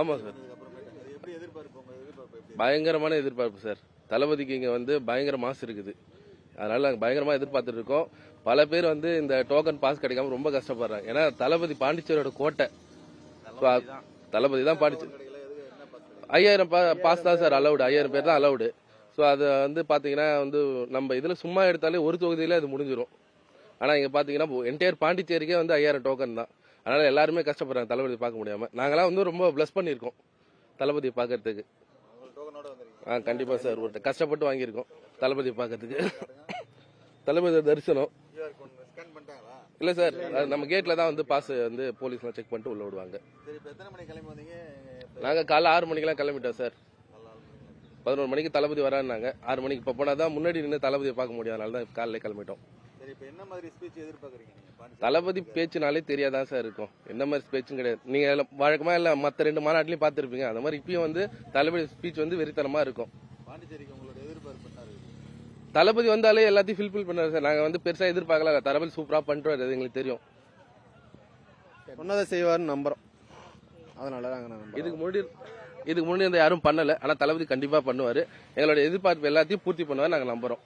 ஆமா சார், பயங்கரமான எதிர்பார்ப்பு சார். தளபதிக்கு இங்க வந்து பயங்கர மாசு இருக்குது. அதனால நாங்க பயங்கரமா எதிர்பார்த்துட்டு இருக்கோம். பல பேர் வந்து இந்த டோக்கன் பாஸ் கிடைக்காம ரொம்ப கஷ்டப்படுறாங்க. ஏன்னா தளபதி பாண்டிச்சேரியோட கோட்டை. தளபதி தான் பாண்டிச்சேரி 5000 பாஸ் தான் சார் அலவுடு. 5000 பேர் தான் அலவுடு. ஸோ அது வந்து பாத்தீங்கன்னா வந்து நம்ம இதுல சும்மா எடுத்தாலே ஒரு தொகுதியில அது முடிஞ்சிடும். ஆனா இங்க பாத்தீங்கன்னா என்டையர் பாண்டிச்சேரிக்கே வந்து 5000 டோக்கன் தான். அதனால எல்லாருமே கஷ்டப்படுறாங்க தளபதி பார்க்க முடியாம. நாங்களாம் வந்து ரொம்ப பிளஸ் பண்ணிருக்கோம் தளபதி பாக்கிறதுக்கு. கண்டிப்பா சார், ஒரு கஷ்டப்பட்டு வாங்கியிருக்கோம் தளபதி பாக்கிறதுக்கு. தளபதி தரிசனம் இல்ல சார், நம்ம கேட்ல தான் வந்து பாஸ் வந்து போலீஸ்லாம் செக் பண்ணிட்டு உள்ள விடுவாங்க. நாங்க காலைல 6 மணிக்கெல்லாம் கிளம்பிட்டோம் சார். 11 மணிக்கு தளபதி வரான்னாங்க. 6 மணிக்கு இப்ப போனாதான் முன்னாடி நின்று தளபதியை பார்க்க முடியும். அதனால தான் காலையில கிளம்பிட்டோம். தளபதி பேச்சுனாலே தெரியாதான் சார் இருக்கும். என்ன மாதிரி ஸ்பீச்சும் கிடையாது. நீங்க வழக்கமா இல்ல மத்த 2 மாநாட்டிலையும் பார்த்திருப்பீங்க. அந்த மாதிரி இப்பயும் வந்து தளபதி ஸ்பீச் வந்து வெறித்தனமா இருக்கும். தளபதி வந்தாலே எல்லாத்தையும் ஃபில்பில் பண்ணாரு சார். நாங்க வந்து பெருசா எதிர்பார்க்கல. தளபதி சூப்பரா பண்ணிட்டு அது எங்களுக்கு தெரியும். சொன்னதை செய்வார்னு நம்புறோம். அதனால இதுக்கு முன்னாடி யாரும் பண்ணல. ஆனா தளபதி கண்டிப்பா பண்ணுவாரு. எங்களோட எதிர்பார்ப்பு எல்லாத்தையும் பூர்த்தி பண்ணுவாரு நாங்க நம்புறோம்.